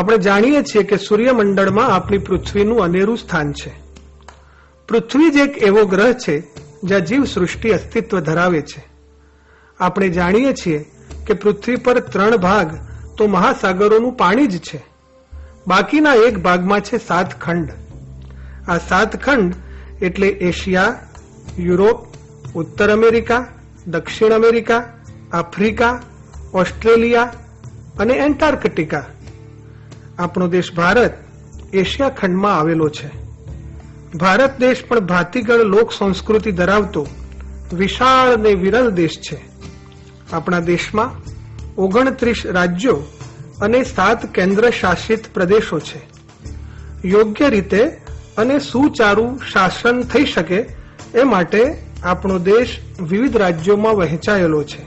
આપણે જાણીએ છીએ કે સૂર્યમંડળમાં આપણી પૃથ્વીનું અનેરું સ્થાન છે. પૃથ્વી જ એક એવો ગ્રહ છે જ્યાં જીવ સૃષ્ટિ અસ્તિત્વ ધરાવે છે. આપણે જાણીએ છીએ કે પૃથ્વી પર 3 ભાગ તો મહાસાગરોનું પાણી જ છે. બાકીના 1 ભાગમાં છે 7 ખંડ. આ 7 ખંડ એટલે એશિયા, યુરોપ, ઉત્તર અમેરિકા, દક્ષિણ અમેરિકા, આફ્રિકા, ઓસ્ટ્રેલિયા અને એન્ટાર્કટિકા. આપણો દેશ ભારત એશિયા ખંડમાં આવેલો છે. ભારત દેશ પણ ભાતીગળ લોક સંસ્કૃતિ ધરાવતો વિશાળ અને વિરલ દેશ છે. આપણા દેશમાં 29 રાજ્યો અને 7 કેન્દ્ર શાસિત પ્રદેશો છે. યોગ્ય રીતે અને સુચારુ શાસન થઈ શકે એ માટે આપણો દેશ વિવિધ રાજ્યોમાં વહેંચાયેલો છે.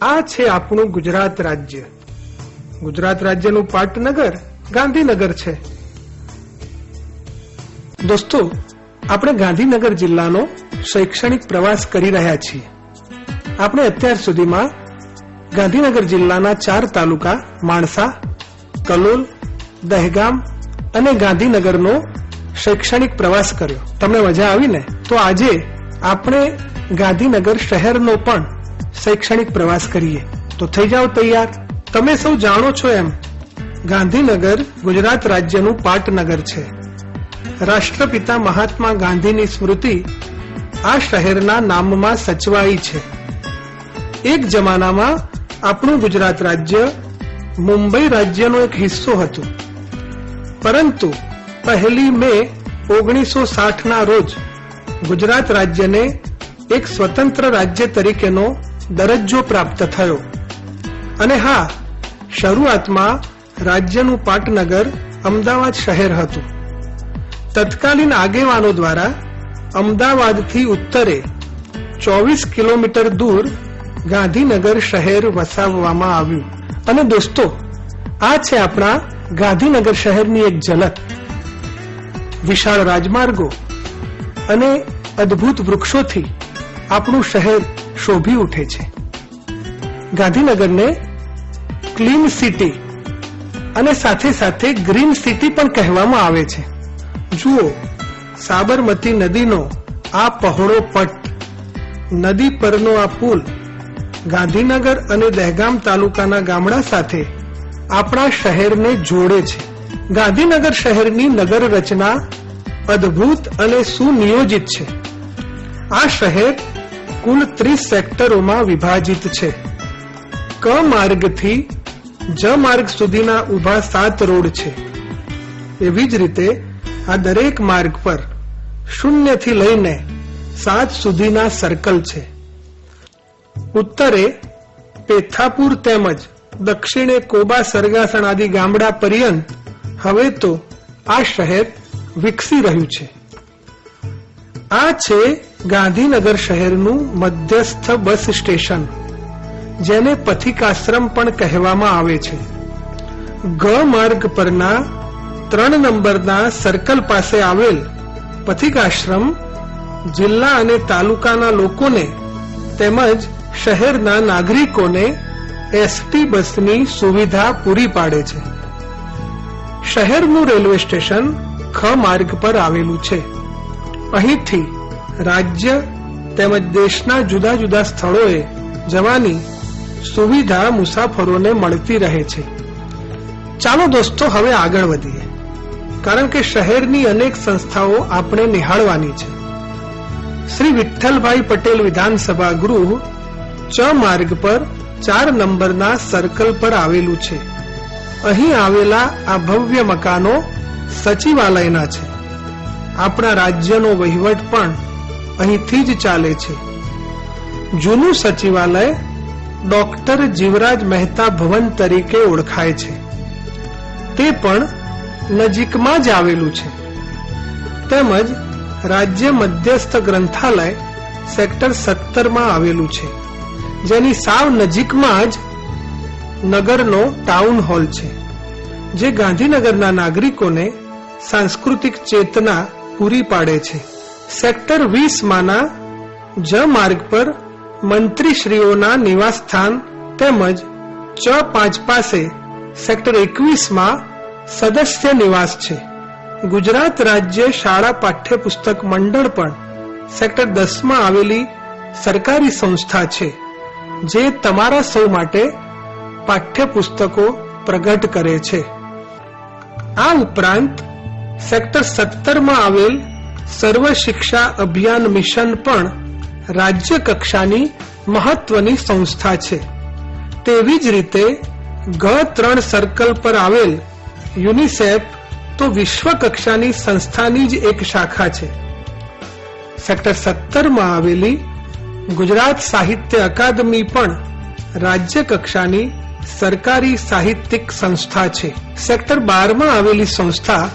આ છે આપણું ગુજરાત રાજ્ય. ગુજરાત રાજ્યનું પાટનગર ગાંધીનગર છે. દોસ્તો, આપણે ગાંધીનગર જિલ્લાનો શૈક્ષણિક પ્રવાસ કરી રહ્યા છીએ. આપણે અત્યાર સુધીમાં ગાંધીનગર જિલ્લાના 4 તાલુકા માણસા, કલોલ, દહેગામ અને ગાંધીનગરનો શૈક્ષણિક પ્રવાસ કર્યો. તમને મજા આવી ને? તો આજે આપણે ગાંધીનગર શહેરનો પણ શૈક્ષણિક પ્રવાસ કરીએ. તો થઈ જાઓ તૈયાર. તમે સૌ જાણો છો એમ ગાંધીનગર ગુજરાત રાજ્યનું પાટનગર છે. રાષ્ટ્રપિતા મહાત્મા ગાંધીની સ્મૃતિ આ શહેરના નામમાં સચવાઈ છે. એક જમાનામાં આપણું ગુજરાત રાજ્ય મુંબઈ રાજ્યનો એક હિસ્સો હતું, પરંતુ 1 મે 1960ના રોજ ગુજરાત રાજ્યને એક સ્વતંત્ર રાજ્ય તરીકેનો દરજ્જો પ્રાપ્ત થયો. અને હા, શરૂઆતમાં રાજ્યનું પાટનગર અમદાવાદ શહેર હતું. તત્કાલીન આગેવાનો દ્વારા અમદાવાદથી ઉત્તરે 24 કિલોમીટર દૂર ગાંધીનગર શહેર વસાવવામાં આવ્યું. અને દોસ્તો, આ છે આપણા ગાંધીનગર શહેરની એક ઝલક. વિશાળ રાજમાર્ગો અને અદ્ભુત વૃક્ષોથી આપણું શહેર શોભી ઉઠે છે. ગાંધીનગરને ક્લીન સિટી અને સાથે સાથે ગ્રીન સિટી પણ કહેવામાં આવે છે. જુઓ, સાબરમતી નદીનો આ પહોળો પટ, નદી પરનો આ પુલ ગાંધીનગર અને દહેગામ તાલુકાના ગામડા સાથે આપણા શહેરને જોડે છે. ગાંધીનગર શહેરની નગર રચના અદ્ભુત અને સુનિયોજિત છે. આ શહેર કુલ 30 સેક્ટરોમાં વિભાજિત છે. ક માર્ગથી જ માર્ગ સુધીના ઊભા 7 રોડ છે. એવી જ રીતે આ દરેક માર્ગ પર 0 થી લઈને 7 સુધીના સર્કલ છે. ઉત્તરે પેથાપુર તેમજ દક્ષિણે કોબા, સરગાસણ આદિ ગામડા પર્યંત હવે તો આ શહેર વિકસી રહ્યું છે. આ છે ગાંધીનગર શહેરનું મધ્યસ્થ બસ સ્ટેશન, જેને પથિકાશ્રમ પણ કહેવામાં આવે છે. ગ માર્ગ પરના 3 નંબરના સર્કલ પાસે આવેલ પથિકાશ્રમ જિલ્લા અને તાલુકાના લોકોને તેમજ શહેરના નાગરિકોને એસટી બસની સુવિધા પૂરી પાડે છે. શહેરનું રેલવે સ્ટેશન ખ માર્ગ પર આવેલું છે. અહીંથી રાજ્ય તેમજ દેશના જુદા જુદા સ્થળોએ જવાની સુવિધા મુસાફરોને મળતી રહે છે. ચાલો દોસ્તો, હવે આગળ વધીએ, કારણ કે શહેરની અનેક સંસ્થાઓ આપણે નિહાળવાની છે. શ્રી વિઠ્ઠલભાઈ પટેલ વિધાનસભા ગૃહ ચ માર્ગ પર 4 નંબરના સર્કલ પર આવેલું છે. અહીં આવેલા આ ભવ્ય મકાનો સચિવાલયના છે. આપણા રાજ્યનો વહીવટ પણ અહીંથી જ ચાલે છે. જૂનું સચિવાલય ડોક્ટર જીવરાજ મહેતા ભવન તરીકે ઓળખાય છે. તે પણ નજીકમાં જ આવેલું છે. તેમજ રાજ્ય મધ્યસ્થ ગ્રંથાલય સેક્ટર 17માં આવેલું છે, જેની સાવ નજીકમાં જ નગરનો ટાઉન હોલ છે, જે ગાંધીનગરના નાગરિકોને સાંસ્કૃતિક ચેતના પૂરી પાડે છે. સેક્ટર 20માના જ માર્ગ પર મંત્રીશ્રીઓના નિવાસસ્થાન તેમજ ચ 5 પાસે સેક્ટર 21માં સદસ્ય નિવાસ છે. ગુજરાત રાજ્ય શાળા પાઠ્યપુસ્તક મંડળ પણ સેક્ટર 10માં આવેલી સરકારી સંસ્થા છે, જે તમારા સૌ માટે પાઠ્યપુસ્તકો પ્રગટ કરે છે. આ ઉપરાંત સેક્ટર 17માં આવેલ સર્વ શિક્ષા અભિયાન મિશન પણ રાજ્ય કક્ષાની મહત્વની સંસ્થા છે. તેવી જ રીતે G3 સર્કલ પર આવેલ યુનિસેફ તો વિશ્વ કક્ષાની સંસ્થાની જ એક શાખા છે. સેક્ટર 17માં આવેલી ગુજરાત સાહિત્ય અકાદમી પણ રાજ્ય કક્ષાની સરકારી સાહિત્યિક સંસ્થા છે. સેક્ટર 12માં આવેલી સંસ્થા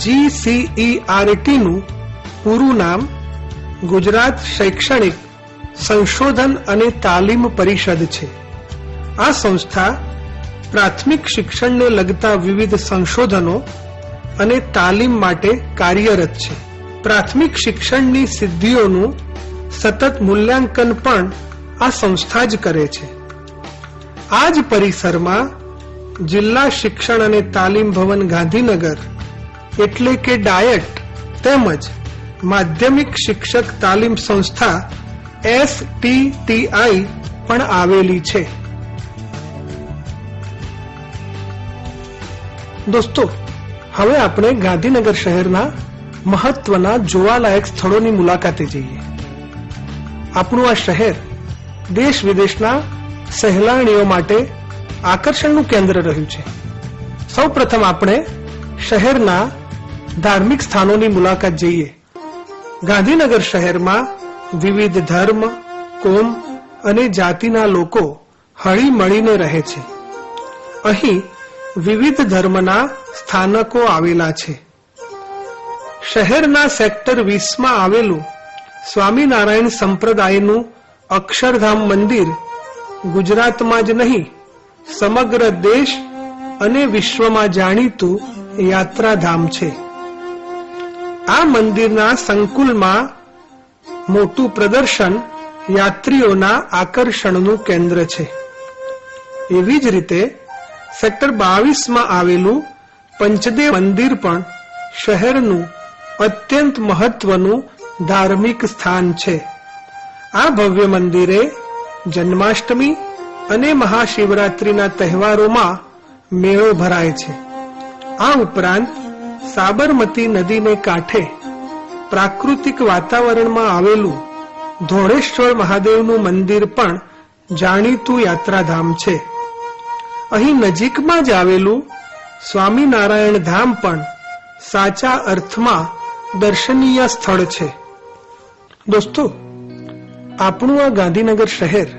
GCERT નું પૂરું નામ ગુજરાત શૈક્ષણિક સંશોધન અને તાલીમ પરિષદ છે. આ સંસ્થા પ્રાથમિક શિક્ષણને લગતા વિવિધ સંશોધનો અને તાલીમ માટે કાર્યરત છે. પ્રાથમિક શિક્ષણની સિદ્ધિઓનું સતત મૂલ્યાંકન પણ આ સંસ્થા જ કરે છે. આ જ પરિસરમાં જિલ્લા શિક્ષણ અને તાલીમ ભવન ગાંધીનગર એટલે કે ડાયટ તેમજ માધ્યમિક શિક્ષક તાલીમ સંસ્થા STTI પણ આવેલી છે. દોસ્તો, હવે આપણે ગાંધીનગર શહેરના મહત્વના જોવાલાયક સ્થળોની મુલાકાતે જઈએ. આપણું આ શહેર દેશ વિદેશના સહેલાણીઓ માટે આકર્ષણનું કેન્દ્ર રહ્યું છે. સૌ પ્રથમ આપણે શહેરના ધાર્મિક સ્થાનોની મુલાકાત જઈએ. ગાંધીનગર શહેરમાં વિવિધ ધર્મ, કોમ અને જાતિના લોકો હળી મળીને રહે છે. અહીં વિવિધ ધર્મના સ્થાનકો આવેલા છે. શહેરના સેક્ટર 20માં આવેલું સ્વામિનારાયણ સંપ્રદાયનું અક્ષરધામ મંદિર ગુજરાતમાં જ નહીં, સમગ્ર દેશ અને વિશ્વમાં જાણીતું યાત્રાધામ છે. આ મંદિરના સંકુલમાં મોટું પ્રદર્શન યાત્રીઓના આકર્ષણનું કેન્દ્ર છે. એવી જ રીતે સેક્ટર 22માં આવેલું પંચદેવ મંદિર પણ શહેરનું અત્યંત મહત્વનું ધાર્મિક સ્થાન છે. આ ભવ્ય મંદિરે જન્માષ્ટમી અને મહાશિવરાત્રીના તહેવારોમાં મેળો ભરાય છે. આ ઉપરાંત સાબરમતી નદીને કાંઠે પ્રાકૃતિક વાતાવરણમાં આવેલું ધોળેશ્વર મહાદેવનું મંદિર પણ જાણીતું યાત્રાધામ છે. અહીં નજીકમાં જ આવેલું સ્વામિનારાયણ ધામ પણ સાચા અર્થમાં દર્શનીય સ્થળ છે. દોસ્તો, આપણું આ ગાંધીનગર શહેર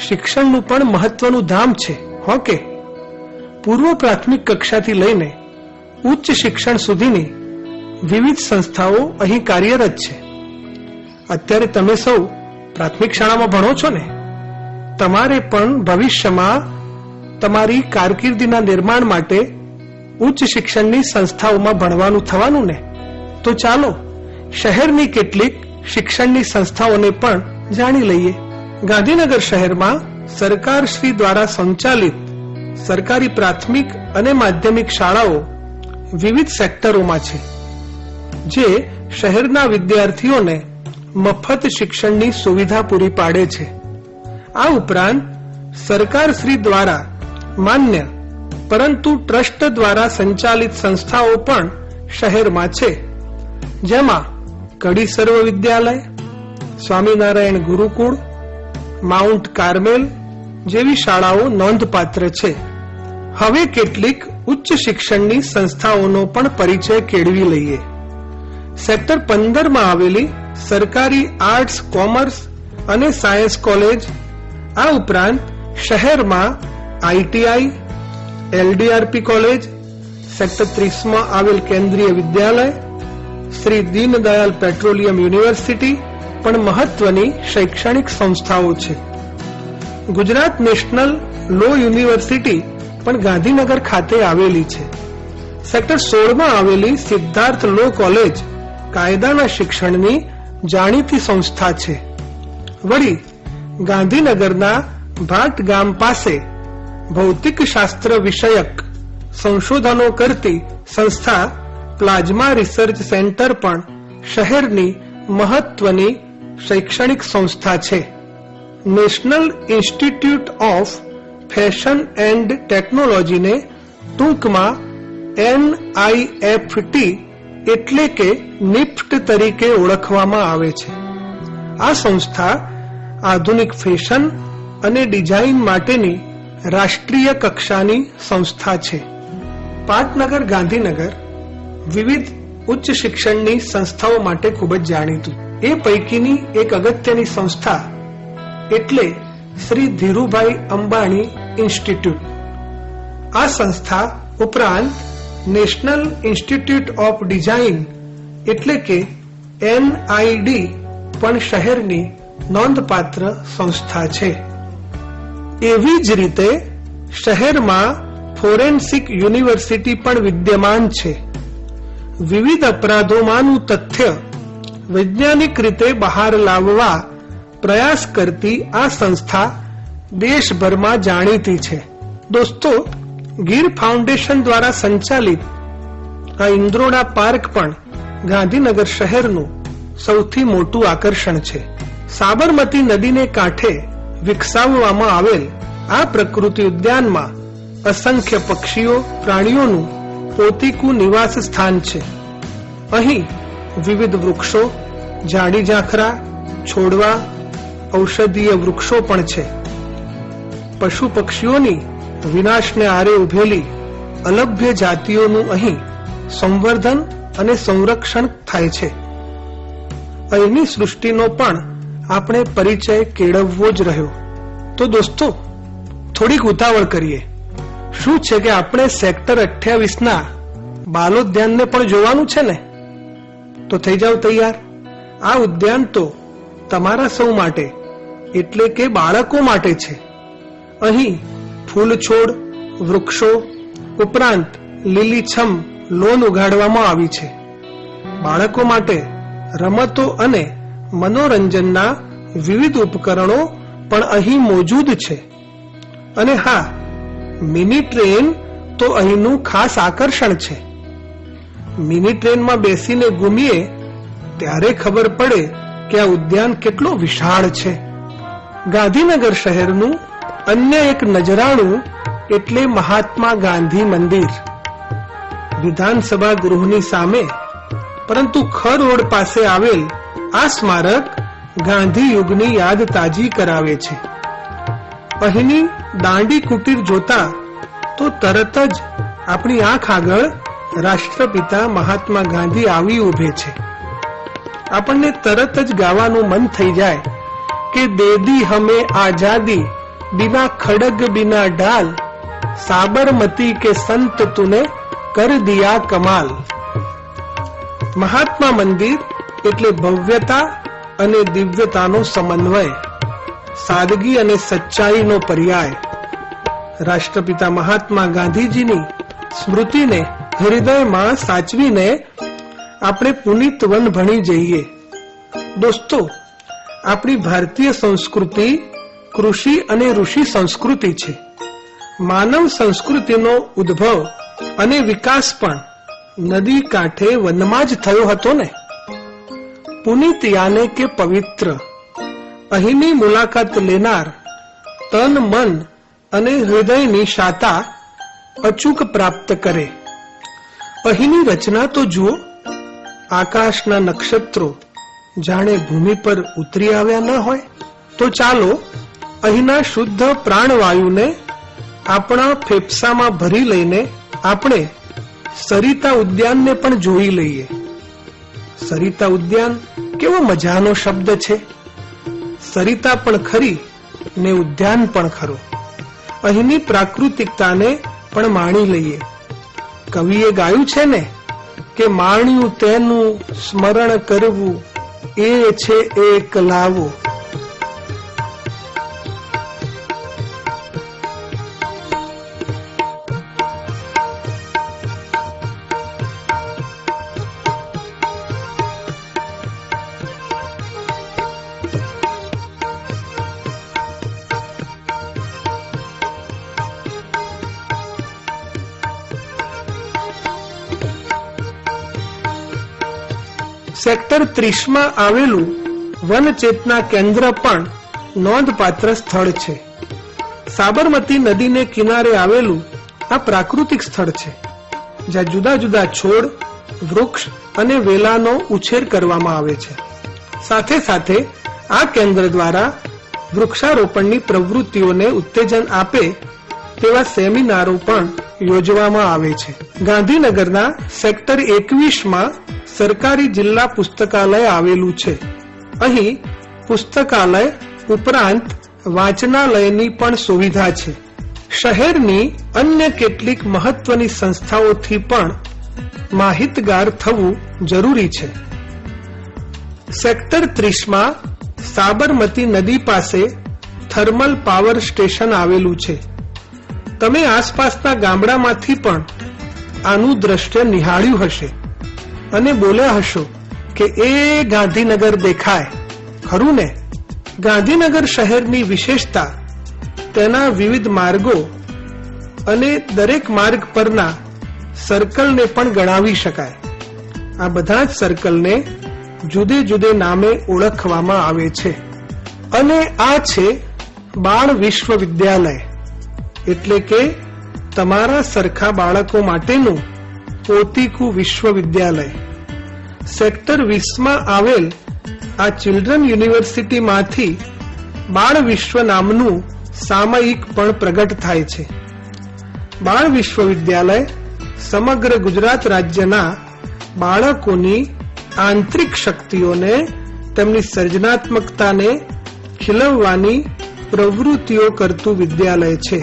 શિક્ષણનું પણ મહત્વનું ધામ છે. હો કે પૂર્વ પ્રાથમિક કક્ષાથી લઈને ઉચ્ચ શિક્ષણ સુધીની વિવિધ સંસ્થાઓ અહીં કાર્યરત છે. અત્યારે તમે સૌ પ્રાથમિક શાળામાં ભણો છો ને? તમારે પણ ભવિષ્યમાં તમારી કારકિર્દીના નિર્માણ માટે ઉચ્ચ શિક્ષણની સંસ્થાઓમાં ભણવાનું થવાનું ને? તો ચાલો શહેરની કેટલીક શિક્ષણની સંસ્થાઓને પણ જાણી લઈએ. ગાંધીનગર શહેરમાં સરકારશ્રી દ્વારા સંચાલિત સરકારી પ્રાથમિક અને માધ્યમિક શાળાઓ વિવિધ સેક્ટરોમાં છે, જે શહેરના વિદ્યાર્થીઓને મફત શિક્ષણની સુવિધા પૂરી પાડે છે. આ ઉપરાંત સરકારશ્રી દ્વારા માન્ય પરંતુ ટ્રસ્ટ દ્વારા સંચાલિત સંસ્થાઓ પણ શહેરમાં છે, જેમાં કડી સર્વ વિદ્યાલય, સ્વામિનારાયણ ગુરુકુળ, માઉન્ટ કાર્મેલ જેવી શાળાઓ નોંધપાત્ર છે. હવે કેટલીક ઉચ્ચ શિક્ષણની સંસ્થાઓનો પણ પરિચય કેળવી લઈએ. સેક્ટર 15માં આવેલી સરકારી આર્ટ્સ, કોમર્સ અને સાયન્સ કોલેજ, આ ઉપરાંત શહેરમાં ITI, LDRP કોલેજ, સેક્ટર 30માં આવેલ કેન્દ્રીય વિદ્યાલય, શ્રી દીનદયાલ પેટ્રોલિયમ યુનિવર્સિટી પણ મહત્વની શૈક્ષણિક સંસ્થાઓ છે. ગુજરાત નેશનલ લો યુનિવર્સિટી પણ ગાંધીનગર ખાતે આવેલી છે. સેક્ટર 16માં આવેલી સિદ્ધાર્થ લો કોલેજ કાયદાના શિક્ષણની જાણીતી સંસ્થા છે. વળી ગાંધીનગરના ભાટ ગામ પાસે ભૌતિક શાસ્ત્ર વિષયક સંશોધનો કરતી સંસ્થા પ્લાઝમા રિસર્ચ સેન્ટર પણ શહેરની મહત્વની શૈક્ષણિક સંસ્થા છે. National institute of fashion and ટેકનોલોજીને ટૂંકમાં NIFT એટલે કે નિફ્ટ તરીકે ઓળખવામાં આવે છે. આ સંસ્થા આધુનિક ફેશન અને ડિઝાઇન માટેની રાષ્ટ્રીય કક્ષાની સંસ્થા છે. પાટનગર ગાંધીનગર વિવિધ ઉચ્ચ શિક્ષણની સંસ્થાઓ માટે ખૂબ જ જાણીતું. એ પૈકીની એક અગત્યની સંસ્થા એટલે શ્રી ધીરુભાઈ અંબાણી ઇન્સ્ટિટ્યૂટ. આ સંસ્થા ઉપરાંત નેશનલ ઇન્સ્ટિટ્યૂટ ઓફ ડિઝાઇન એટલે કે NID પણ શહેરની નોંધપાત્ર સંસ્થા છે. એવી જ રીતે શહેરમાં ફોરેન્સિક યુનિવર્સિટી પણ વિદ્યમાન છે. વિવિધ અપરાધોમાંનું તથ્ય વૈજ્ઞાનિક રીતે બહાર લાવવા પ્રયાસ કરતી આ સંસ્થા દેશભરમાં જાણીતી છે. દોસ્તો, ગીર ફાઉન્ડેશન દ્વારા સંચાલિત આ ઇન્દ્રોડા પાર્ક પણ ગાંધીનગર શહેરનું સૌથી મોટું આકર્ષણ છે. સાબરમતી નદીને કાંઠે વિકસાવવામાં આવેલ આ પ્રકૃતિ ઉદ્યાનમાં અસંખ્ય પક્ષીઓ પ્રાણીઓનું પોતીકું નિવાસ સ્થાન છે. અહીં વિવિધ વૃક્ષો, ઝાડી ઝાંખરા, છોડવા, ઔષધીય વૃક્ષો પણ છે. પશુ પક્ષીઓની વિનાશને આરે ઉભેલી અલભ્ય જાતિઓનું અહીં સંવર્ધન અને સંરક્ષણ થાય છે. અહીંની સૃષ્ટિનો પણ આપણે પરિચય કેળવવો જ રહ્યો. તો દોસ્તો, થોડીક ઉતાવળ કરીએ. શું છે કે આપણે સેક્ટર 28ના બાલોદ્યાનને પણ જોવાનું છે ને? તો થઈ જાવ તૈયાર. આ ઉદ્યાન તો તમારા સૌ માટે એટલે કે બાળકો માટે છે. અહીં ફૂલ છોડ, વૃક્ષો ઉપરાંત લીલીછમ લોન ઉગાડવામાં આવી છે. બાળકો માટે રમતો અને મનોરંજનના વિવિધ ઉપકરણો પણ અહીં મોજૂદ છે. અને હા, મિની ટ્રેન તો અહીંનું ખાસ આકર્ષણ છે. મિની ટ્રેનમાં બેસીને ઘૂમીએ ત્યારે ખબર પડે કે આ ઉદ્યાન કેટલો વિશાળ છે. ગાંધીનગર શહેરનું અન્ય એક નજરાણું એટલે મહાત્મા ગાંધી મંદિર. વિધાનસભા ગૃહની સામે પરંતુ ખ રોડ પાસે આવેલ આ સ્મારક ગાંધી યુગની યાદ તાજી કરાવે છે. અહીંની દાંડી કુટીર જોતા તો તરત જ આપણી આંખ આગળ રાષ્ટ્રપિતા મહાત્મા ગાંધી આવી ઉભે છે. આપણને તરત જ ગાવાનું મન થઈ જાય કે દે દી હમે આઝાદી बिना खड़ग बिना ढाल साबरमती के संत तूने कर दिया कमाल. મહાત્મા મંદિર એટલે ભવ્યતા અને દિવ્યતાનો સમન્વય, સાદગી અને સચ્ચાઈનો પર્યાય. રાષ્ટ્રપિતા મહાત્મા ગાંધીજીની સ્મૃતિને હૃદયમાં સાચવીને આપણે પુનિત વન ભણી જઈએ. દોસ્તો, આપણી ભારતીય સંસ્કૃતિ કૃષિ અને ઋષિ સંસ્કૃતિ છે. માનવ સંસ્કૃતિનો ઉદ્ભવ અને વિકાસ પણ નદી કાંઠે વનમાં જ થયો હતો ને. પુનિત યાને કે પવિત્ર, અહીંની મુલાકાત લેનાર તન મન અને હૃદયની શાતા અચૂક પ્રાપ્ત કરે. અહીંની રચના તો જુઓ. આકાશના નક્ષત્રો જાણે ભૂમિ પર ઉતરી આવ્યા ન હોય. તો ચાલો અહીંના શુદ્ધ પ્રાણવાયુને આપણા ફેફસામાં ભરી લઈને આપણે સરિતા ઉદ્યાનને પણ જોઈ લઈએ. સરિતા ઉદ્યાન કેવો મજાનો શબ્દ છે. સરિતા પણ ખરી ને ઉદ્યાન પણ ખરો. અહીંની પ્રાકૃતિકતાને પણ માણી લઈએ. કવિએ ગાયું છે ને કે માણ્યું તેનું સ્મરણ કરવું એ છે એક લાવો. સેક્ટર 30 માં આવેલું વન ચેતના કેન્દ્ર પણ નોંધપાત્ર સ્થળ છે. સાબરમતી નદીને કિનારે આવેલું આ પ્રાકૃતિક સ્થળ છે, જ્યાં જુદા જુદા છોડ, વૃક્ષ અને વેલાનો ઉછેર કરવામાં આવે છે. સાથે સાથે આ કેન્દ્ર દ્વારા વૃક્ષારોપણની પ્રવૃત્તિઓને ઉત્તેજન આપે તેવા સેમિનારો પણ યોજવામાં આવે છે. ગાંધીનગરના સેક્ટર 21માં સરકારી જિલ્લા પુસ્તકાલય આવેલું છે. અહીં પુસ્તકાલય ઉપરાંત વાંચનાલયની પણ સુવિધા છે. શહેરની અન્ય કેટલીક મહત્વની સંસ્થાઓથી પણ માહિતગાર થવું જરૂરી છે. સેક્ટર 30માં સાબરમતી નદી પાસે થર્મલ પાવર સ્ટેશન આવેલું છે. તમે આસપાસના ગામડામાંથી પણ આનું દ્રશ્ય નિહાળ્યું હશે અને બોલ્યા હશો કે એ ગાંધીનગર દેખાય, ખરું ને? ગાંધીનગર શહેરની વિશેષતા તેના વિવિધ માર્ગો અને દરેક માર્ગ પરના સર્કલને પણ ગણાવી શકાય. આ બધા જ સર્કલને જુદે જુદે નામે ઓળખવામાં આવે છે. અને આ છે બાળ વિશ્વવિદ્યાલય, એટલે કે તમારા સરખા બાળકો માટેનું પોતીકું વિશ્વવિદ્યાલય. સેક્ટર 20માં આવેલ આ ચિલ્ડ્રન યુનિવર્સિટીમાંથી બાળ વિશ્વ નામનું સામયિક પણ પ્રગટ થાય છે. બાળ વિશ્વવિદ્યાલય સમગ્ર ગુજરાત રાજ્યના બાળકોની આંતરિક શક્તિઓને, તેમની સર્જનાત્મકતાને ખીલવવાની પ્રવૃત્તિઓ કરતું વિદ્યાલય છે.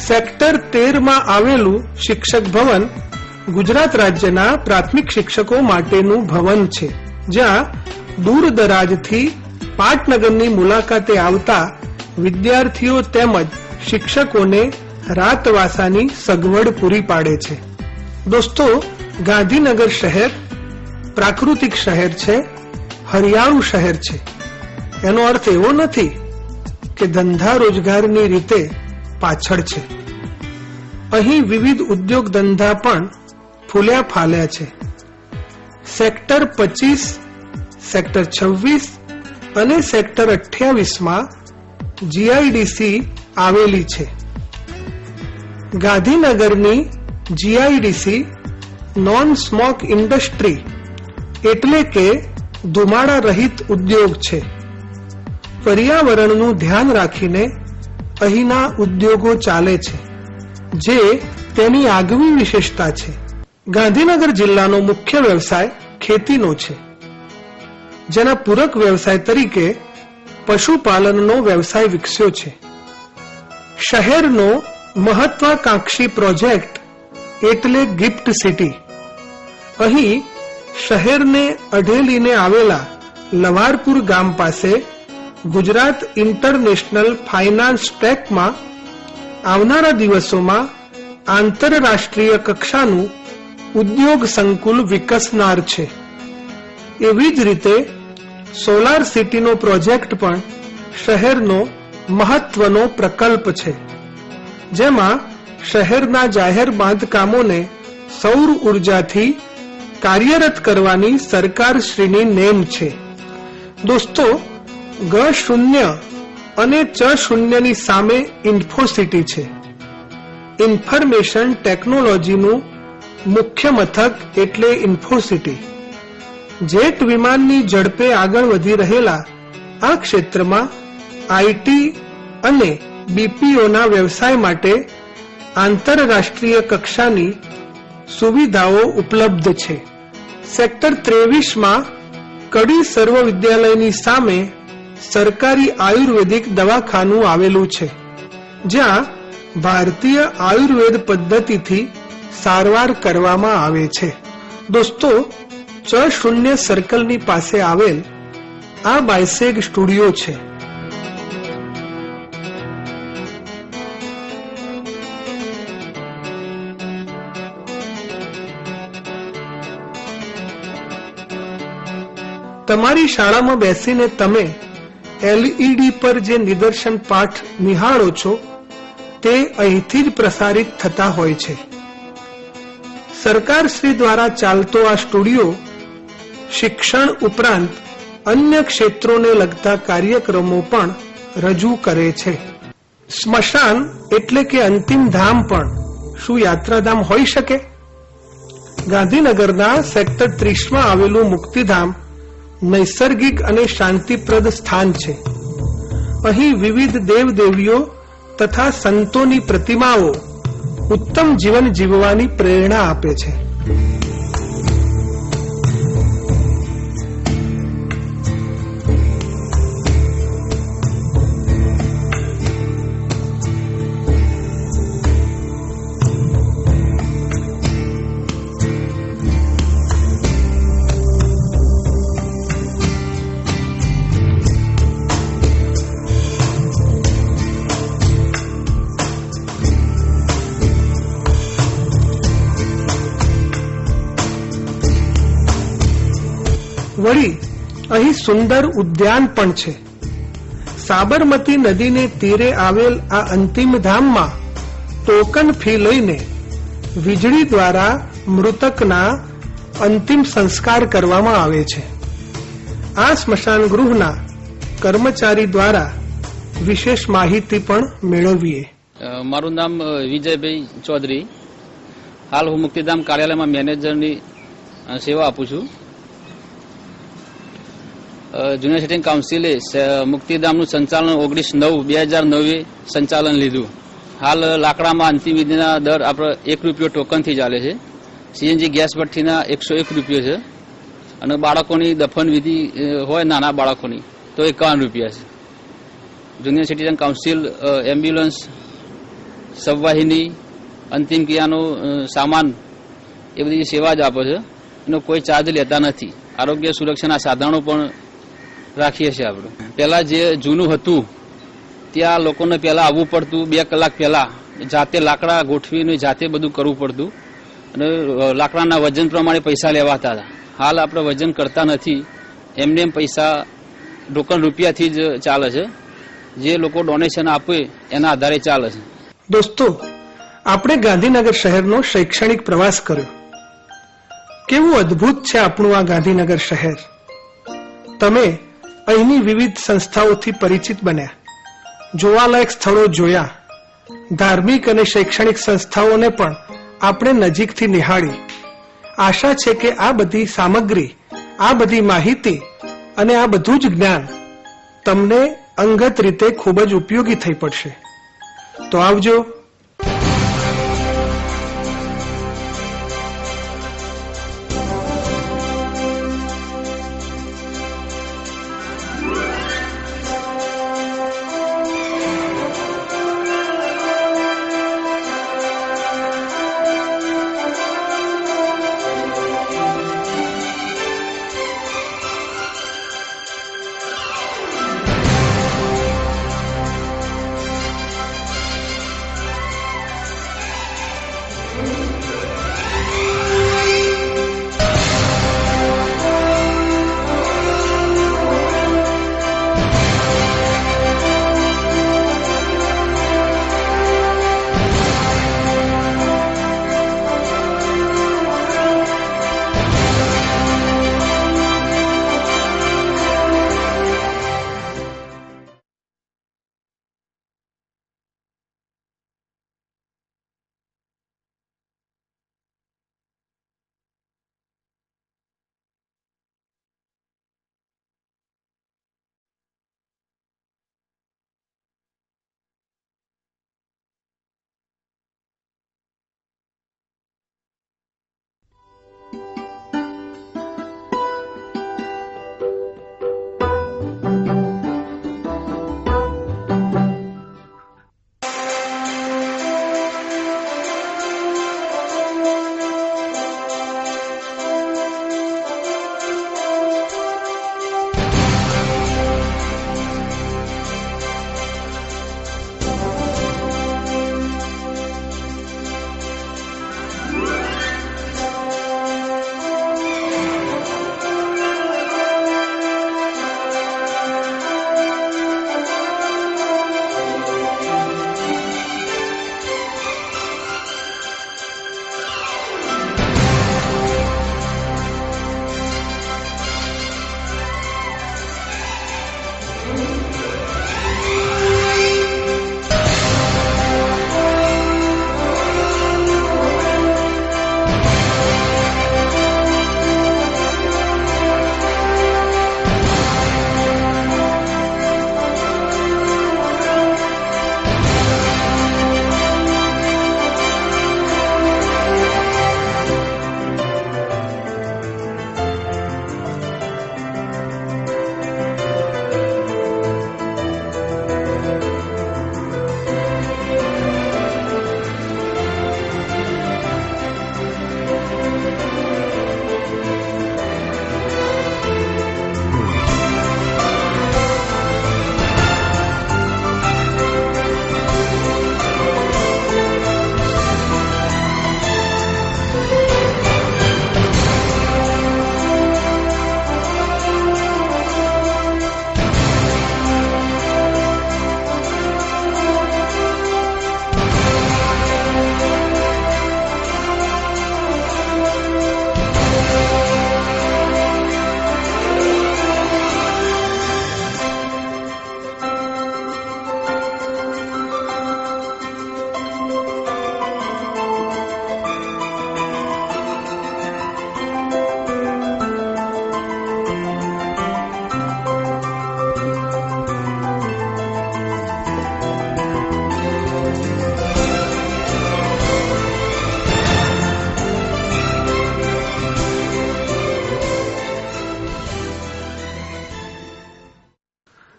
સેક્ટર 13માં આવેલું શિક્ષક ભવન ગુજરાત રાજ્યના પ્રાથમિક શિક્ષકો માટેનું ભવન છે, જ્યાં દૂર દરાજથી પાટનગરની મુલાકાતે આવતા વિદ્યાર્થીઓ તેમજ શિક્ષકોને રાતવાસાની સગવડ પૂરી પાડે છે. દોસ્તો, ગાંધીનગર શહેર પ્રાકૃતિક શહેર છે, હરિયાળું શહેર છે. એનો અર્થ એવો નથી કે ધંધા રોજગારની રીતે પાછળ છે. અહીં વિવિધ ઉદ્યોગ ધંધા પણ ફૂલ્યા ફાલ્યા છે. સેક્ટર 25, સેક્ટર 26 અને સેક્ટર 28માં જીઆઈડીસી આવેલી છે. ગાંધીનગરની જીઆઈડીસી નોન સ્મોક ઇન્ડસ્ટ્રી એટલે કે ધુમાડા રહિત ઉદ્યોગ છે. પર્યાવરણનું ધ્યાન રાખીને અહીંના ઉદ્યોગો ચાલે છે, જે તેની આગવી વિશેષતા છે. ગાંધીનગર જિલ્લાનો મુખ્ય વ્યવસાય ખેતીનો છે, જેના પૂરક વ્યવસાય તરીકે પશુપાલનનો વ્યવસાય વિકસ્યો છે. શહેરનો મહત્વાકાંક્ષી પ્રોજેક્ટ એટલે ગિફ્ટ સિટી. અહીં શહેરને અઢેલીને આવેલા લવારપુર ગામ પાસે ગુજરાત ઇન્ટરનેશનલ ફાઇનાન્સ ટેકમાં આવનારા દિવસોમાં આંતરરાષ્ટ્રીય કક્ષાનું ઉદ્યોગ સંકુલ વિકસનાર છે. એવી જ રીતે સોલાર સિટીનો પ્રોજેક્ટ પણ શહેરનો મહત્વનો પ્રકલ્પ છે, જેમાં શહેરના જાહેર બાંધકામોને સૌર ઉર્જાથી કાર્યરત કરવાની સરકારશ્રીની નેમ છે. દોસ્તો, G0 અને C0ની સામે ઇન્ફોસિટી છે. ઇન્ફોર્મેશન ટેકનોલોજીનું મુખ્ય મથક એટલે ઇન્ફોસિટી. જેટ વિમાનની ઝડપે આગળ વધી રહેલા આ ક્ષેત્રમાં આઈટી અને બીપીઓના વ્યવસાય માટે આંતરરાષ્ટ્રીય કક્ષાની સુવિધાઓ ઉપલબ્ધ છે. સેક્ટર 23માં કડી સર્વ વિદ્યાલયની સામે સરકારી આયુર્વેદિક દવાખાનું આવેલું છે, જ્યાં ભારતીય આયુર્વેદ પદ્ધતિથી સારવાર કરવામાં આવે છે. દોસ્તો, C0 સર્કલની પાસે આવેલ આ બાયસેગ સ્ટુડિયો છે. તમારી શાળામાં બેસીને તમે એલઈડી પર જે નિદર્શન પાઠ નિહાળો છો તે અહીંથી જ પ્રસારિત થતા હોય છે. સરકારશ્રી દ્વારા ચાલતો આ સ્ટુડિયો શિક્ષણ ઉપરાંત અન્ય ક્ષેત્રોને લગતા કાર્યક્રમો પણ રજૂ કરે છે. સ્મશાન એટલે કે અંતિમ ધામ પણ શું યાત્રાધામ હોઈ શકે? ગાંધીનગરના સેક્ટર 30માં આવેલું મુક્તિધામ નૈસર્ગિક અને શાંતિપ્રદ સ્થાન છે. અહીં વિવિધ દેવદેવીઓ તથા સંતોની પ્રતિમાઓ ઉત્તમ જીવન જીવવાની પ્રેરણા આપે છે. વળી અહીં સુંદર ઉદ્યાન પણ છે. સાબરમતી નદીને તીરે આવેલ આ અંતિમ ધામમાં ટોકન ફી લઈને વીજળી દ્વારા મૃતકના અંતિમ સંસ્કાર કરવામાં આવે છે. આ સ્મશાન ગૃહના કર્મચારી દ્વારા વિશેષ માહિતી પણ મેળવીએ. મારું નામ વિજયભાઈ ચૌધરી. હાલ હું મુક્તિધામ કાર્યાલયમાં મેનેજરની સેવા આપું છું. જુનિયર સિટીઝન કાઉન્સિલે મુક્તિધામનું સંચાલન 19/9/2009 સંચાલન લીધું. હાલ લાકડામાં અંતિમ વિધિના દર આપણે ₹1 ટોકનથી ચાલે છે. સીએનજી ગેસ ભઠ્ઠીના ₹101 છે અને બાળકોની દફન વિધિ હોય નાના બાળકોની તો ₹51 છે. જુનિયર સિટીઝન કાઉન્સિલ એમ્બ્યુલન્સ, સબવાહિની, અંતિમ ક્રિયાનો સામાન એ બધી સેવા જ આપે છે. એનો કોઈ ચાર્જ લેતા નથી. આરોગ્ય સુરક્ષાના સાધનો પણ રાખીએ છીએ. આપણે પહેલાં જે જૂનું હતું ત્યાં લોકોને પહેલાં આવવું પડતું, 2 કલાક પહેલાં જાતે લાકડા ગોઠવીને જાતે બધું કરવું પડતું અને લાકડાના વજન પ્રમાણે પૈસા લેવાતા હતા. હાલ આપણે વજન કરતા નથી, એમને એમ પૈસા ટોકન રૂપિયાથી જ ચાલે છે. જે લોકો ડોનેશન આપે એના આધારે ચાલે છે. દોસ્તો, આપણે ગાંધીનગર શહેરનો શૈક્ષણિક પ્રવાસ કર્યો. કેવું અદ્ભુત છે આપણું આ ગાંધીનગર શહેર. તમે અહીંની વિવિધ સંસ્થાઓથી પરિચિત બન્યા, જોવાલાયક સ્થળો જોયા, ધાર્મિક અને શૈક્ષણિક સંસ્થાઓને પણ આપણે નજીકથી નિહાળી. આશા છે કે આ બધી સામગ્રી, આ બધી માહિતી અને આ બધું જ જ્ઞાન તમને અંગત રીતે ખૂબ જ ઉપયોગી થઈ પડશે. તો આવજો.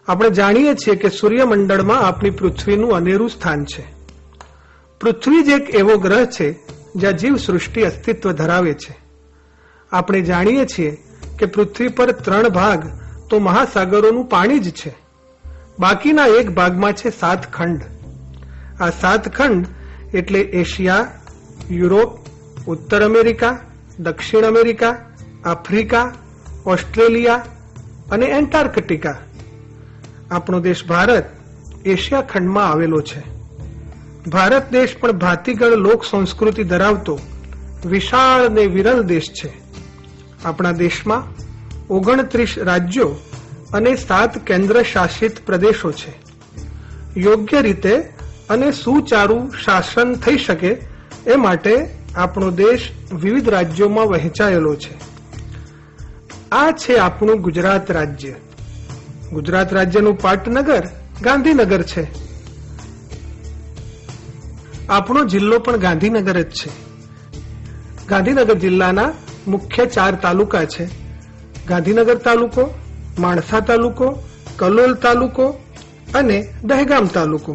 આપણે જાણીએ છીએ કે સૂર્યમંડળમાં આપણી પૃથ્વીનું અનેરું સ્થાન છે. પૃથ્વી જ એક એવો ગ્રહ છે જ્યાં જીવ સૃષ્ટિ અસ્તિત્વ ધરાવે છે. આપણે જાણીએ છીએ કે પૃથ્વી પર 3 ભાગ તો મહાસાગરોનું પાણી જ છે. બાકીના એક ભાગમાં છે 7 ખંડ. આ 7 ખંડ એટલે એશિયા, યુરોપ, ઉત્તર અમેરિકા, દક્ષિણ અમેરિકા, આફ્રિકા, ઓસ્ટ્રેલિયા અને એન્ટાર્કટિકા. આપણો દેશ ભારત એશિયા ખંડમાં આવેલો છે. ભારત દેશ પણ ભાતીગળ લોક સંસ્કૃતિ ધરાવતો વિશાળ અને વિરલ દેશ છે. આપણા દેશમાં 29 રાજ્યો અને 7 કેન્દ્ર શાસિત પ્રદેશો છે. યોગ્ય રીતે અને સુચારુ શાસન થઈ શકે એ માટે આપણો દેશ વિવિધ રાજ્યોમાં વહેંચાયેલો છે. આ છે આપણું ગુજરાત રાજ્ય. ગુજરાત રાજ્યનું પાટનગર ગાંધીનગર છે. આપણો જિલ્લો પણ ગાંધીનગર જ છે. ગાંધીનગર જિલ્લાના મુખ્ય 4 તાલુકા છે. ગાંધીનગર તાલુકો, માણસા તાલુકો, કલોલ તાલુકો અને દહેગામ તાલુકો.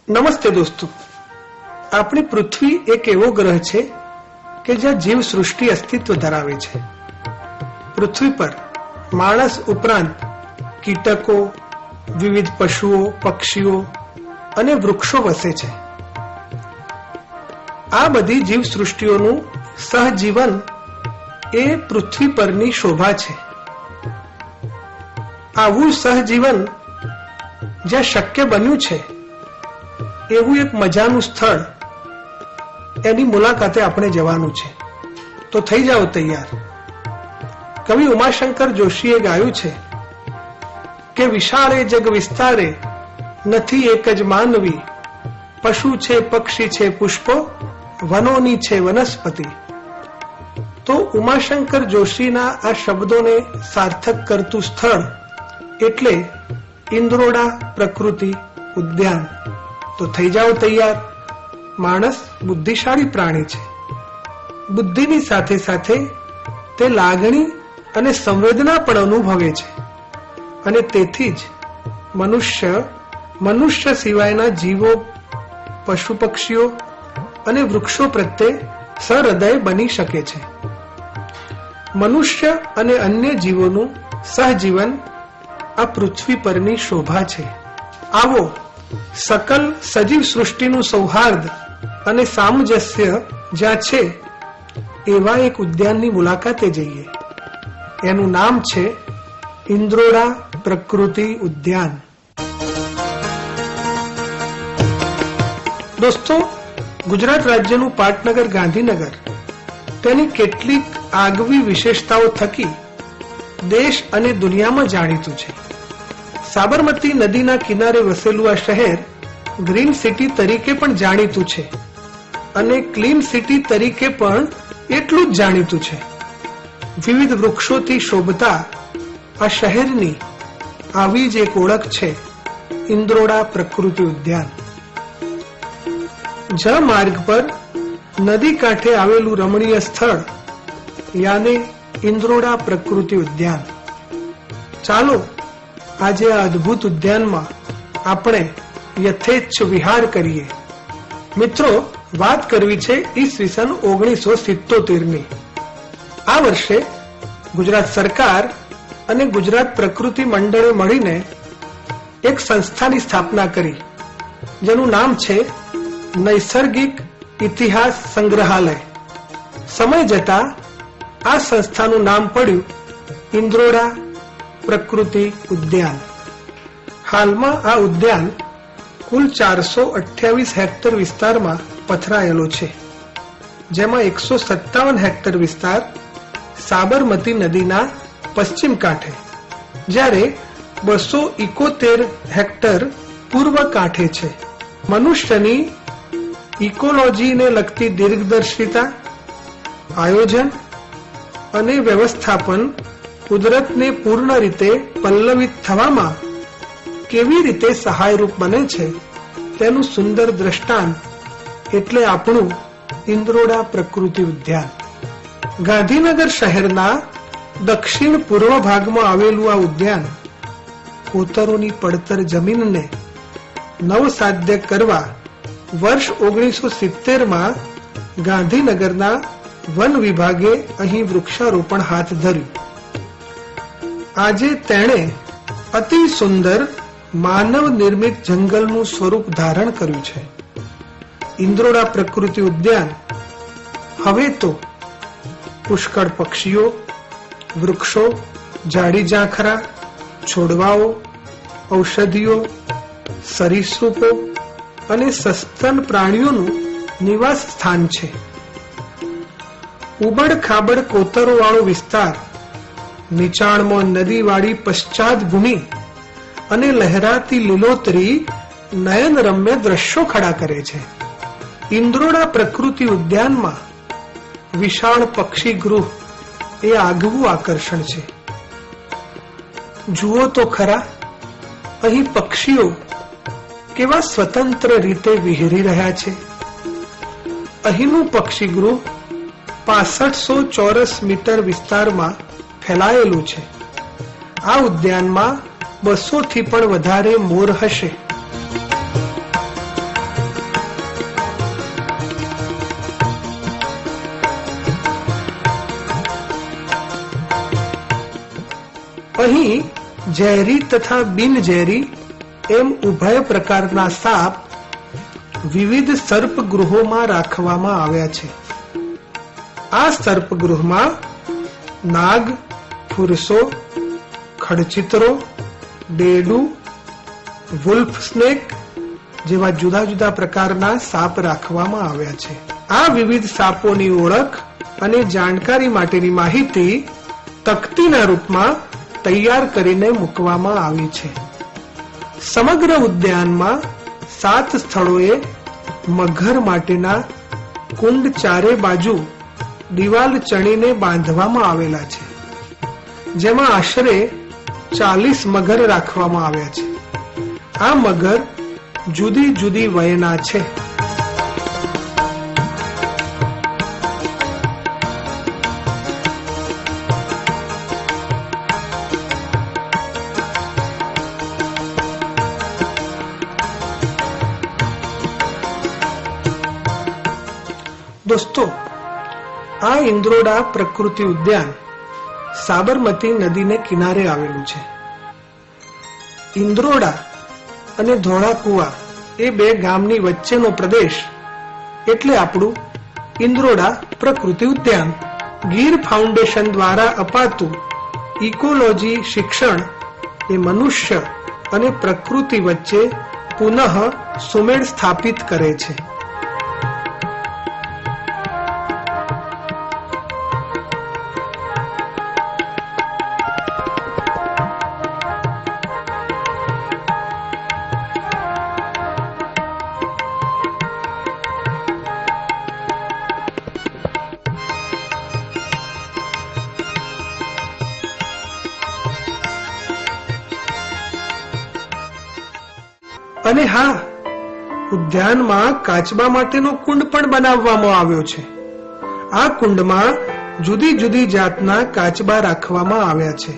નમસ્તે દોસ્તો, આપણી પૃથ્વી એક એવો ગ્રહ છે કે જ્યાં જીવ સૃષ્ટિ અસ્તિત્વ ધરાવે છે. પૃથ્વી પર માણસ ઉપરાંત કીટકો, વિવિધ પશુઓ, પક્ષીઓ અને વૃક્ષો વસે છે. આ બધી જીવ સૃષ્ટિઓનું સહજીવન એ પૃથ્વી પરની શોભા છે. આવું સહજીવન જ્યાં શક્ય બન્યું છે એવું એક મજાનું સ્થળ, એની મુલાકાતે આપણે જવાનું છે. તો થઈ જાઓ તૈયાર. કવિ ઉમાશંકર જોશીએ ગાયું છે કે વિશાળે જગ વિસ્તારે નથી એક જ માનવી, પશુ છે, પક્ષી છે, પુષ્પો, વનોની છે વનસ્પતિ. તો ઉમાશંકર જોશીના આ શબ્દોને સાર્થક કરતું સ્થળ એટલે ઇન્દ્રોડા પ્રકૃતિ ઉદ્યાન. તો થઈ જાઓ તૈયાર. માણસ બુદ્ધિશાળી પ્રાણી છે. બુદ્ધિની સાથે સાથે તે લાગણી અને સંવેદના પણ અનુભવે છે. અને તેથી જ મનુષ્ય સિવાયના જીવો, પશુ પક્ષીઓ અને વૃક્ષો પ્રત્યે સહૃદય બની શકે છે. મનુષ્ય અને અન્ય જીવોનું સહજીવન આ પૃથ્વી પરની શોભા છે. આવો સકલ સજીવ સૃષ્ટિનું સૌહાર્દ અને સામંજસ્ય જ્યાં છે એવા એક ઉદ્યાનની મુલાકાતે જઈએ. એનું નામ છે ઇન્દ્રોડા પ્રકૃતિ ઉદ્યાન. દોસ્તો, ગુજરાત રાજ્યનું પાટનગર ગાંધીનગર તેની કેટલીક આગવી વિશેષતાઓ થકી દેશ અને દુનિયામાં જાણીતું છે. સાબરમતી નદીના કિનારે વસેલું આ શહેર ગ્રીન સિટી તરીકે પણ જાણીતું છે અને ક્લીન સિટી તરીકે પણ એટલું જ જાણીતું છે. વિવિધ વૃક્ષોથી શોભતા આ શહેરની આવી જ એક ઓળખ છે ઇન્દ્રોડા પ્રકૃતિ ઉદ્યાન. જળમાર્ગ પર નદી કાંઠે આવેલું રમણીય સ્થળ યાને ઇન્દ્રોડા પ્રકૃતિ ઉદ્યાન. ચાલો આજે આ અદ્ભુત ઉદ્યાનમાં આપણે યથેચ્છ વિહાર કરીએ. મિત્રો, વાત કરવી છે ઈસવીસન 1977ની. આ વર્ષે ગુજરાત સરકાર અને ગુજરાત પ્રકૃતિ મંડળે મળીને એક સંસ્થાની સ્થાપના કરી જેનું નામ છે નૈસર્ગિક ઇતિહાસ સંગ્રહાલય. સમય જતા આ સંસ્થાનું નામ પડ્યું ઇન્દ્રોડા પ્રકૃતિ ઉદ્યાન. હાલમાં આ ઉદ્યાન કુલ 428 હેક્ટર વિસ્તારમાં પથરાયેલો છે, જેમાં 157 હેક્ટર વિસ્તાર સાબરમતી નદીના પશ્ચિમ કાંઠે, જ્યારે 271 હેક્ટર પૂર્વ કાંઠે છે. મનુષ્યની ઇકોલોજીને લગતી દીર્ઘદર્શિતા, આયોજન અને વ્યવસ્થાપન કુદરતને પૂર્ણ રીતે પલ્લવિત થવામાં કેવી રીતે સહાયરૂપ બને છે તેનું સુંદર દ્રષ્ટાંત એટલે આપણું ઇન્દ્રોડા પ્રકૃતિ ઉદ્યાન. ગાંધીનગર શહેરના દક્ષિણ પૂર્વ ભાગમાં આવેલું આ ઉદ્યાન કોતરોની પડતર જમીનને નવસાધ્ય કરવા વર્ષ 1970માં ગાંધીનગરના વન વિભાગે અહીં વૃક્ષારોપણ હાથ ધર્યું. આજે તેણે અતિ સુંદર માનવ નિર્મિત જંગલનું સ્વરૂપ ધારણ કર્યું છે. ઇન્દ્રોડા પ્રકૃતિ ઉદ્યાન હવે તો પુષ્કળ પક્ષીઓ, વૃક્ષો, ઝાડી ઝાંખરા, છોડવાઓ, ઔષધિઓ, સરીસૃપો અને સસ્તન પ્રાણીઓનું નિવાસ સ્થાન છે. ઉબડ ખાબડ કોતરો વાળો વિસ્તાર, નીચાણમાં નદીવાળી પશ્ચાત ભૂમિ અને લહેરાતી લીલોતરી નયનરમ્ય દ્રશ્યો ખડા કરે છે. ઇન્દ્રોડા પ્રકૃતિ ઉદ્યાનમાં વિશાળ પક્ષી ગૃહ એ આગવું આકર્ષણ છે. જુઓ તો ખરા, અહીં પક્ષીઓ કેવા સ્વતંત્ર રીતે વિહરી રહ્યા છે. અહીંનું પક્ષી ગૃહ 6500 ચોરસ મીટર વિસ્તારમાં ફેલાયેલું છે. આ ઉદ્યાનમાં 200 થી પણ વધારે મોર હશે. અહીં ઝેરી તથા બિનઝેરી એમ ઉભય પ્રકારના સાપ વિવિધ સર્પગૃહોમાં રાખવામાં આવ્યા છે. આ સર્પગૃહમાં નાગ, ફુરસો, ખડચિત્રો, ડેડુ, વુલ્ફ સ્નેક જેવા જુદા જુદા પ્રકારના સાપ રાખવામાં આવ્યા છે. આ વિવિધ સાપોની ઓળખ અને જાણકારી માટેની માહિતી તકતીના રૂપમાં તૈયાર કરીને મૂકવામાં આવી છે. સમગ્ર ઉદ્યાનમાં 7 સ્થળોએ મગર માટેના કુંડ ચારે બાજુ દિવાલ ચણીને બાંધવામાં આવેલા છે, જેમાં આશરે 40 મગર રાખવામાં આવ્યા છે. આ મગર જુદી જુદી વયના છે. દોસ્તો, આ ઇન્દ્રોડા પ્રકૃતિ ઉદ્યાન સાબરમતી નદીને કિનારે આવેલું છે. ઇન્દ્રોડા અને ધોળાકુવા એ 2 ગામની વચ્ચેનો પ્રદેશ એટલે આપણું ઇન્દ્રોડા પ્રકૃતિ ઉદ્યાન. ગીર ફાઉન્ડેશન દ્વારા અપાતું ઇકોલોજી શિક્ષણ એ મનુષ્ય અને પ્રકૃતિ વચ્ચે પુનઃ સુમેળ સ્થાપિત કરે છે. અને હા, ઉદ્યાનમાં કાચબા માટેનો કુંડ પણ બનાવવામાં આવ્યો છે. આ કુંડમાં જુદી જુદી જાતના કાચબા રાખવામાં આવ્યા છે,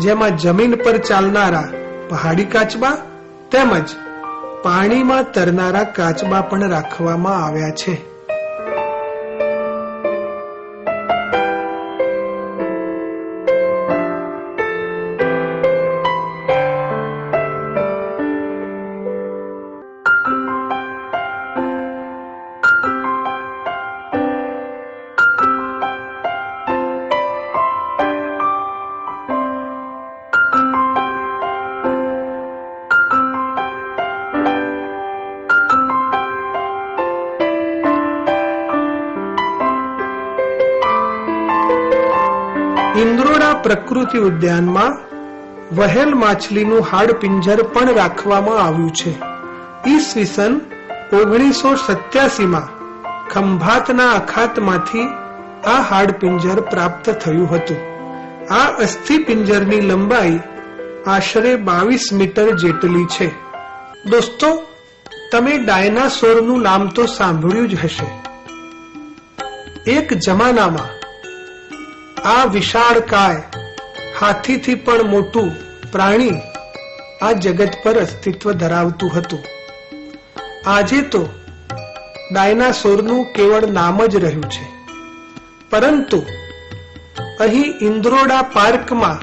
જેમાં જમીન પર ચાલનારા પહાડી કાચબા તેમજ પાણીમાં તરનારા કાચબા પણ રાખવામાં આવ્યા છે. ઇન્દ્રોડા પ્રકૃતિ ઉદ્યાનમાં વહેલ માછલીનું હાડપિંજર પણ રાખવામાં આવ્યું છે. ઈસવીસન 1987માં ખંભાતના અખાતમાંથી આ હાડપિંજર પ્રાપ્ત થયું હતું. આ અસ્થિપિંજરની લંબાઈ આશરે 22 મીટર જેટલી છે. દોસ્તો, તમે ડાયનાસોરનું નામ તો સાંભળ્યું જ હશે. એક જમાનામાં આ વિશાળકાય હાથીથી પણ મોટું પ્રાણી આ જગત પર અસ્તિત્વ ધરાવતું હતું. આજે તો ડાયનાસોરનું કેવળ નામ જ રહ્યું છે. પરંતુ અહીં ઇન્દ્રોડા પાર્કમાં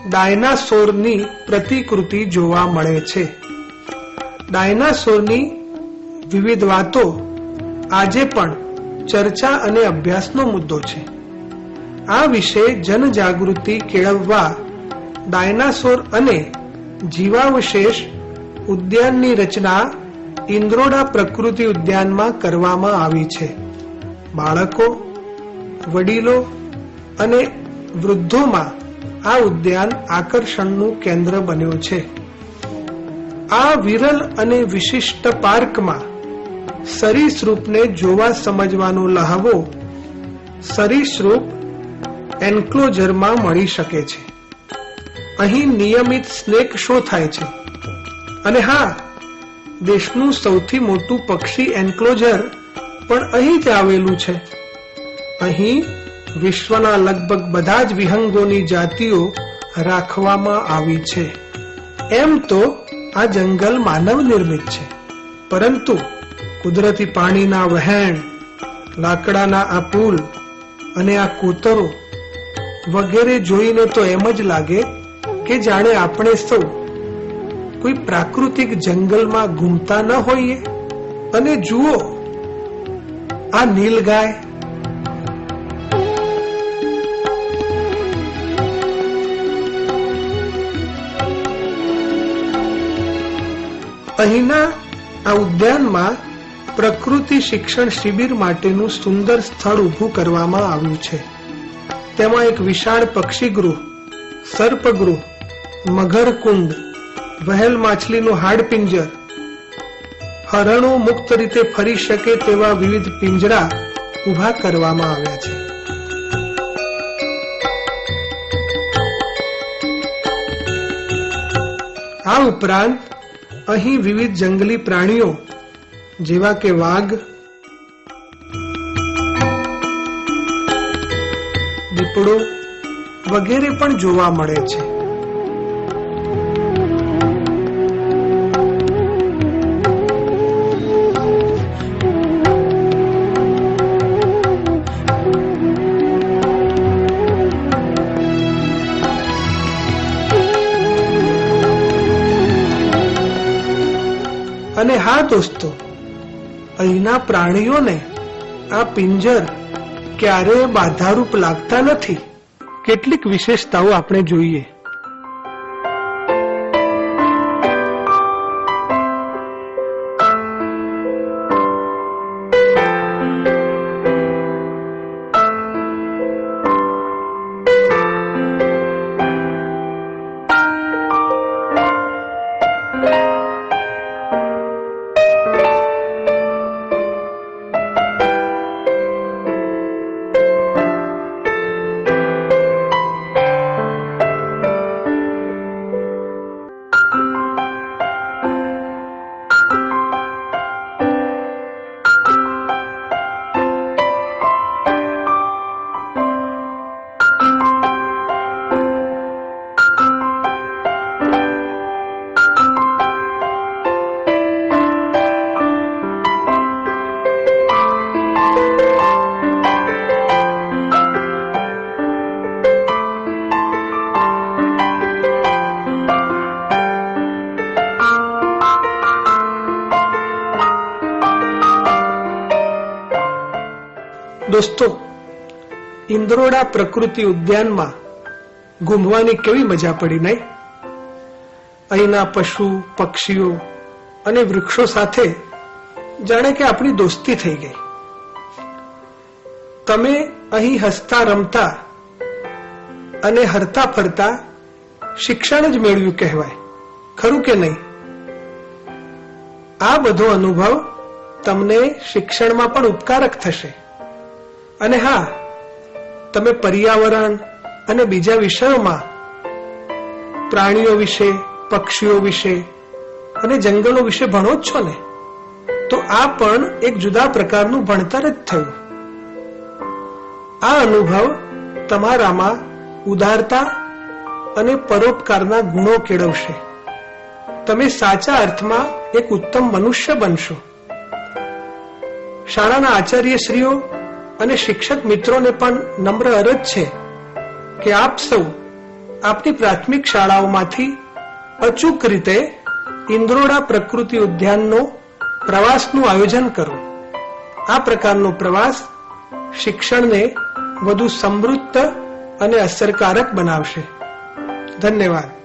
ડાયનાસોરની પ્રતિકૃતિ જોવા મળે છે. ડાયનાસોરની વિવિધ વાતો આજે પણ ચર્ચા અને અભ્યાસનો મુદ્દો છે. આ વિશે જનજાગૃતિ કેળવવા ડાયનાસોર અને જીવાવશેષ ઉદ્યાનની રચના ઇન્દ્રોડા પ્રકૃતિ ઉદ્યાનમાં કરવામાં આવી છે. બાળકો, વડીલો અને વૃદ્ધોમાં આ ઉદ્યાન આકર્ષણનું કેન્દ્ર બન્યું છે. આ વિરલ અને વિશિષ્ટ પાર્કમાં સરીસૃપને જોવા સમજવાનો લહાવો સરીસૃપ એન્ક્લોઝરમાં મળી શકે છે. અહીં નિયમિત સ્નેક શો થાય છે. અને હા, દેશનું સૌથી મોટું પક્ષી એન્ક્લોઝર પણ અહીં જ આવેલું છે. અહીં વિશ્વના લગભગ બધા જ વિહંગોની જાતિઓ રાખવામાં આવી છે. એમ તો આ જંગલ માનવ નિર્મિત છે, પરંતુ કુદરતી પાણીના વહેણ, લાકડાના આ પુલ અને આ કોતરો વગેરે જોઈને તો એમ જ લાગે કે જાણે આપણે સૌ કોઈ પ્રાકૃતિક જંગલમાં ઘૂમતા ન હોઈએ. અને જુઓ, આ નીલગાય, અહીંના આ ઉદ્યાનમાં પ્રકૃતિ શિક્ષણ શિબિર માટેનું સુંદર સ્થળ ઊભું કરવામાં આવ્યું છે. તેમાં એક વિશાળ પક્ષીગૃહ, સર્પગૃહ, મગરકુંડ, વહેલ માછલીનું હાડપિંજર, હરણો મુક્ત રીતે ફરી શકે તેવા વિવિધ પિંજરા ઊભા કરવામાં આવ્યા છે. આ ઉપરાંત અહીં વિવિધ જંગલી પ્રાણીઓ જેવા કે વાઘ, દીપડો વગેરે પણ જોવા મળે છે. અને હા દોસ્તો, અહીંના પ્રાણીઓને આ પિંજર ક્યારેય બાધારૂપ લાગતા નથી. કેટલીક વિશેષતાઓ આપણે જોઈએ. દોસ્તો, ઇન્દ્રોડા પ્રકૃતિ ઉદ્યાનમાં ઘૂમવાની કેવી મજા પડી, નહીં? અહીંના પશુ, પક્ષીઓ અને વૃક્ષો સાથે જાણે કે આપણી દોસ્તી થઈ ગઈ. તમે અહીં હસતા રમતા અને હરતા ફરતા શિક્ષણ જ મેળવ્યું કહેવાય, ખરું કે નહીં? આ બધો અનુભવ તમને શિક્ષણમાં પણ ઉપકારક થશે. અને હા, તમે પર્યાવરણ અને બીજા વિષયોમાં પ્રાણીઓ વિશે, પક્ષીઓ વિશે અને જંગલો વિશે ભણો જ છો ને, તો આ પણ એક જુદા પ્રકારનું ભણતર જ થયું. આ અનુભવ તમારામાં ઉદારતા અને પરોપકારના ગુણો કેળવશે. તમે સાચા અર્થમાં એક ઉત્તમ મનુષ્ય બનશો. શાળાના આચાર્યશ્રીઓ અને શિક્ષક મિત્રોને પણ નમ્ર અરજ છે કે આપ સૌ આપની પ્રાથમિક શાળાઓમાંથી અચૂક રીતે ઇન્દ્રોડા પ્રકૃતિ ઉદ્યાનનો પ્રવાસનું આયોજન કરો. આ પ્રકારનો પ્રવાસ શિક્ષણને વધુ સમૃદ્ધ અને અસરકારક બનાવશે. ધન્યવાદ.